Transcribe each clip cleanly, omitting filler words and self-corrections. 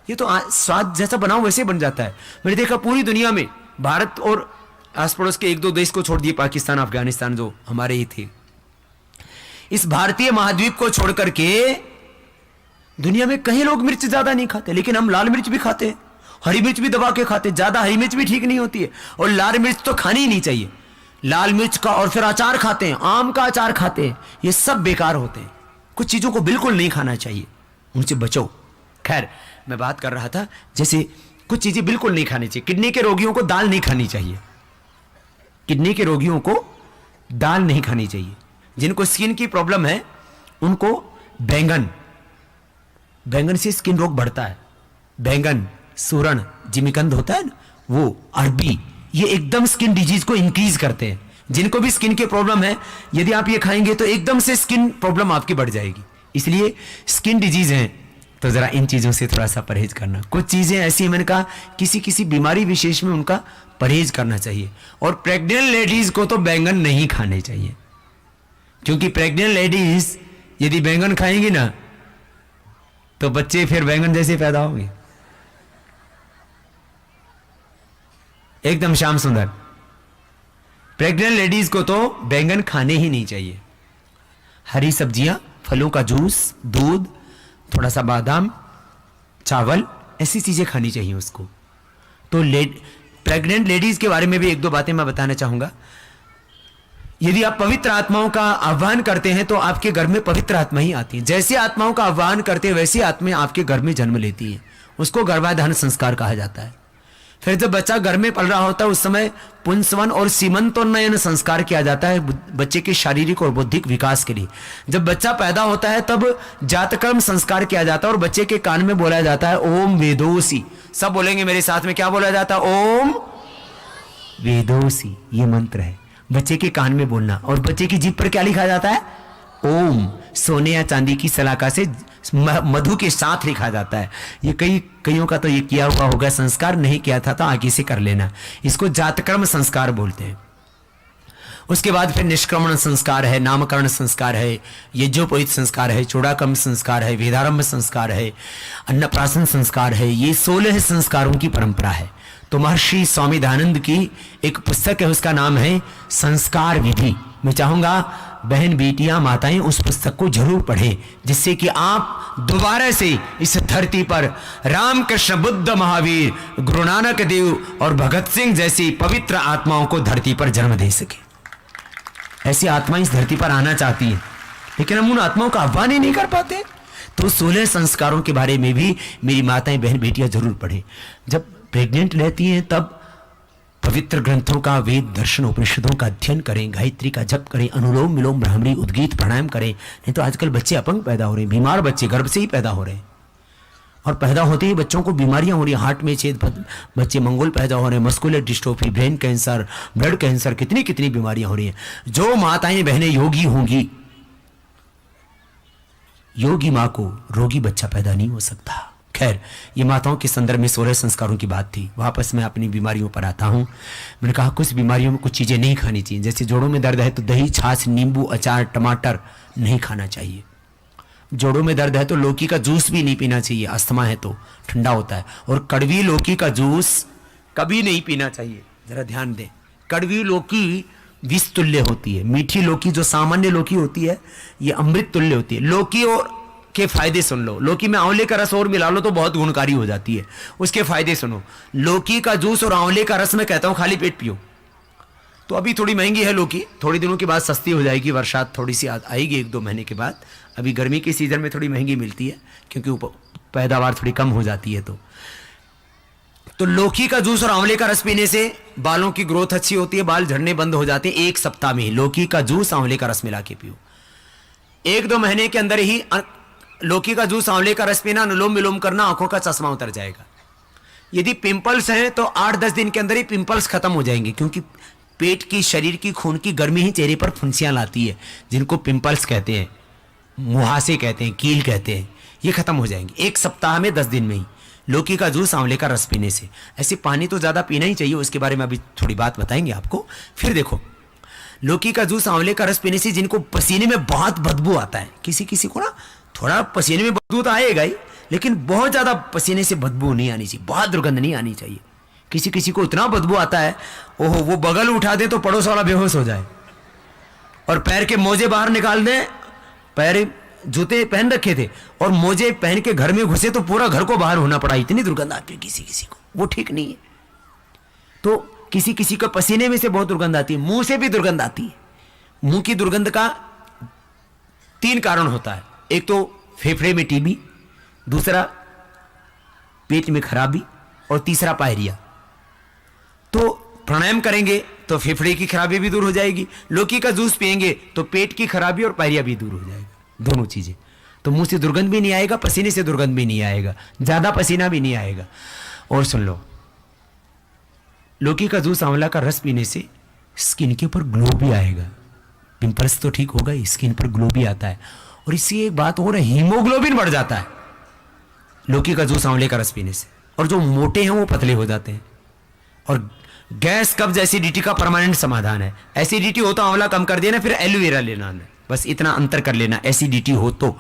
ये तो स्वाद जैसा बनाओ वैसे बन जाता है। मैंने देखा पूरी दुनिया में, भारत और आस पड़ोस के एक दो देश को छोड़ दिए, पाकिस्तान अफगानिस्तान जो हमारे ही थे, इस भारतीय महाद्वीप को छोड़ करके दुनिया में कई लोग मिर्च ज्यादा नहीं खाते, लेकिन हम लाल मिर्च भी खाते हैं, हरी मिर्च भी दबा के खाते हैं। ज्यादा हरी मिर्च भी ठीक नहीं होती है, और लाल मिर्च तो खानी ही नहीं चाहिए। लाल मिर्च का और फिर अचार खाते हैं, आम का अचार खाते हैं, ये सब बेकार होते हैं। कुछ चीजों को बिल्कुल नहीं खाना चाहिए, उनसे बचो। खैर, मैं बात कर रहा था जैसे कुछ चीजें बिल्कुल नहीं खानी चाहिए। किडनी के रोगियों को दाल नहीं खानी चाहिए, किडनी के रोगियों को दाल नहीं खानी चाहिए। जिनको स्किन की प्रॉब्लम है उनको बैंगन, बैंगन से स्किन रोग बढ़ता है। बैंगन, सूरन, जिमीकंद होता है ना, वो अरबी, ये एकदम स्किन डिजीज को इंक्रीज करते हैं। जिनको भी स्किन की प्रॉब्लम है, यदि आप ये खाएंगे तो एकदम से स्किन प्रॉब्लम आपकी बढ़ जाएगी। इसलिए स्किन डिजीज है तो जरा इन चीजों से थोड़ा सा परहेज करना। कुछ चीजें ऐसी हैं, मैंने कहा किसी किसी बीमारी विशेष में उनका परहेज करना चाहिए। और प्रेग्नेंट लेडीज को तो बैंगन नहीं खाने चाहिए, क्योंकि प्रेग्नेंट लेडीज यदि बैंगन खाएंगी ना तो बच्चे फिर बैंगन जैसे पैदा होंगे, एकदम श्याम सुंदर। प्रेग्नेंट लेडीज को तो बैंगन खाने ही नहीं चाहिए। हरी सब्जियां, फलों का जूस, दूध, थोड़ा सा बादाम, चावल, ऐसी चीजें खानी चाहिए उसको। तो प्रेग्नेंट लेडीज के बारे में भी एक दो बातें मैं बताना चाहूंगा। यदि आप पवित्र आत्माओं का आह्वान करते हैं तो आपके घर में पवित्र आत्मा ही आती है। जैसे आत्माओं का आह्वान करते हैं वैसी आत्माएं आपके घर में जन्म लेती है। उसको गर्भाधान संस्कार कहा जाता है। फिर जब बच्चा घर में पल रहा होता है उस समय पुंसवन और सीमंतोन्नयन संस्कार किया जाता है बच्चे के शारीरिक और बौद्धिक विकास के लिए। जब बच्चा पैदा होता है तब जातकर्म संस्कार किया जाता है और बच्चे के कान में बोला जाता है ओम वेदोसी। सब बोलेंगे मेरे साथ में, क्या बोला जाता है? ओम वेदोसी, ये मंत्र है, बच्चे के कान में बोलना। और बच्चे की जीभ पर क्या लिखा जाता है? ओम। सोने या चांदी की सलाखा से मधु के साथ लिखा जाता है। ये कईयों का तो ये किया हुआ होगा, संस्कार नहीं किया था तो आगे से कर लेना। इसको जातकर्म संस्कार बोलते हैं। उसके बाद फिर निष्क्रमण संस्कार है, नामकरण संस्कार है, यज्ञोपवीत संस्कार है, चूड़ाकर्म संस्कार है, वेदारंभ संस्कार है, अन्नप्राशन संस्कार है। ये 16 संस्कारों की परंपरा है। तो महर्षि स्वामी दयानंद की एक पुस्तक है, उसका नाम है संस्कार विधि। मैं चाहूंगा बहन, बेटियां, माताएं उस पुस्तक को जरूर पढ़ें, जिससे कि आप दोबारा से इस धरती पर रामकृष्ण, बुद्ध, महावीर, गुरु नानक देव और भगत सिंह जैसी पवित्र आत्माओं को धरती पर जन्म दे सके। ऐसी आत्माएं इस धरती पर आना चाहती हैं, लेकिन हम उन आत्माओं का आह्वान ही नहीं कर पाते। तो 16 संस्कारों के बारे में भी मेरी माताएं, बहन, बेटियां जरूर पढ़ें। जब प्रेग्नेंट रहती हैं तब पवित्र ग्रंथों का, वेद, दर्शन, उपनिषदों का अध्ययन करें, गायत्री का जप करें, अनुलोम विलोम, भ्रामरी, उद्गीत, प्राणायाम करें। नहीं तो आजकल बच्चे अपंग पैदा हो रहे हैं, बीमार बच्चे गर्भ से ही पैदा हो रहे हैं, और पैदा होते ही बच्चों को बीमारियां हो रही हैं। हार्ट में छेद, बच्चे मंगोल पैदा हो रहे हैं, muscular dystrophy, brain cancer, blood cancer, कितनी कितनी बीमारियां हो रही हैं। जो माताएं बहनें योगी होंगी, योगी मां को रोगी बच्चा पैदा नहीं हो सकता। खैर, ये माताओं के संदर्भ में 16 संस्कारों की बात थी। वापस मैं अपनी बीमारियों पर आता हूं। मैंने कहा कुछ बीमारियों में कुछ चीजें नहीं खानी चाहिए। जैसे जोड़ों में दर्द है तो दही, छाछ, नींबू, अचार, टमाटर नहीं खाना चाहिए। जोड़ों में दर्द है तो लौकी का जूस भी नहीं पीना चाहिए, अस्थमा है तो ठंडा होता है। और कड़वी लौकी का जूस कभी नहीं पीना चाहिए, जरा ध्यान दें। कड़वी लौकी विष तुल्य होती है। मीठी लौकी जो सामान्य लौकी होती है ये अमृत तुल्य होती है। लौकी और के फायदे सुन लो। लौकी में आंवले का रस और मिला लो तो बहुत गुणकारी हो जाती है। उसके फायदे सुनो। लौकी का जूस और आंवले का रस मैं कहता हूं खाली पेट पियो। तो अभी थोड़ी महंगी है लौकी, थोड़ी दिनों के बाद सस्ती हो जाएगी, बरसात थोड़ी सी आएगी 1-2 महीने के बाद। अभी गर्मी के सीजन में थोड़ी महंगी मिलती है क्योंकि पैदावार थोड़ी कम हो जाती है। तो लौकी का जूस और आंवले का रस पीने से बालों की ग्रोथ अच्छी होती है, बाल झड़ने बंद हो जाते हैं। 1 सप्ताह में ही लौकी का जूस, आंवले का रस मिला के पियो। 1-2 महीने के अंदर ही लौकी का जूस, आंवले का रस पीना, अनुलोम विलोम करना, आंखों का चश्मा उतर जाएगा। यदि पिंपल्स हैं तो 8-10 दिन के अंदर ही पिंपल्स खत्म हो जाएंगे, क्योंकि पेट की, शरीर की खून की गर्मी ही चेहरे पर फुंसियां लाती है, जिनको पिंपल्स कहते हैं, मुहासे कहते हैं, कील कहते हैं। ये खत्म हो जाएंगे 1 सप्ताह में, 10 दिन में ही। लौकी का जूस आंवले का रस पीने से। ऐसे पानी तो ज़्यादा पीना ही चाहिए, उसके बारे में अभी थोड़ी बात बताएंगे आपको। फिर देखो, लौकी का जूस आंवले का रस पीने से जिनको पसीने में बहुत बदबू आता है, किसी किसी को ना थोड़ा पसीने में बदबू तो आएगा ही, लेकिन बहुत ज़्यादा पसीने से बदबू नहीं आनी चाहिए, बहुत दुर्गंध नहीं आनी चाहिए। किसी किसी को इतना बदबू आता है, ओहो, वो बगल उठा दे तो पड़ोस वाला बेहोश हो जाए। और पैर के मोजे बाहर निकाल दें, पैर जूते पहन रखे थे और मोजे पहन के घर में घुसे तो पूरा घर को बाहर होना पड़ा, इतनी दुर्गंध आती है किसी किसी को, वो ठीक नहीं है। तो किसी किसी को पसीने में से बहुत दुर्गंध आती है, मुंह से भी दुर्गंध आती है। मुंह की दुर्गंध का 3 कारण होता है, एक तो फेफड़े में टीबी, दूसरा पेट में खराबी और तीसरा पायरिया। तो प्राणायाम करेंगे तो फेफड़े की खराबी भी दूर हो जाएगी, लौकी का जूस पिएंगे तो पेट की खराबी और पायरिया भी दूर हो जाएगा, दोनों चीजें। तो मुंह से दुर्गंध भी नहीं आएगा, पसीने से दुर्गंध भी नहीं आएगा, ज्यादा पसीना भी नहीं आएगा। और सुन लो, लौकी का जूस आंवला का रस पीने से स्किन के ऊपर ग्लो भी आएगा, पिंपल्स तो ठीक होगा ही, स्किन पर ग्लो भी आता है। और इससे एक बात और है, हीमोग्लोबिन बढ़ जाता है लौकी का जूस आंवले का रस पीने से, और जो मोटे हैं वो पतले हो जाते हैं। और गैस कब्ज एसिडिटी का परमानेंट समाधान है। एसिडिटी हो तो आंवला कम कर देना, फिर एलोवेरा लेना है, बस इतना अंतर कर लेना। एसिडिटी हो तो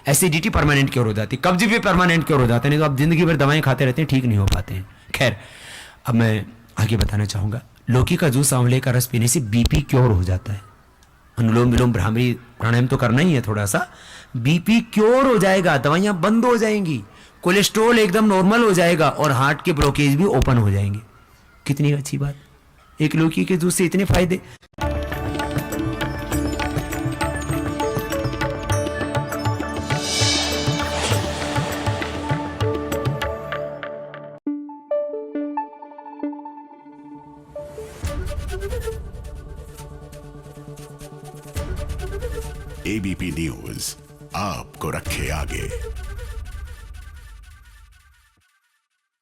एसिडिटी परमानेंट क्योर हो जाती है, कब्ज भी परमानेंट क्योर हो जाते हैं, नहीं तो आप जिंदगी भर दवाएं खाते रहते हैं, ठीक नहीं हो पाते हैं। खैर, अब मैं आगे बताना चाहूंगा, लौकी का जूस आंवले का रस पीने से बीपी क्योर हो जाता है। अनुलोम विलोम भ्रामरी प्राणायाम तो करना ही है थोड़ा सा, बीपी क्योर हो जाएगा, दवाइयां बंद हो जाएंगी, कोलेस्ट्रॉल एकदम नॉर्मल हो जाएगा और हार्ट के ब्लॉकेज भी ओपन हो जाएंगे। कितनी अच्छी बात, एक लौकी के जूस से इतने फायदे। एबीपी न्यूज आपको रखे आगे।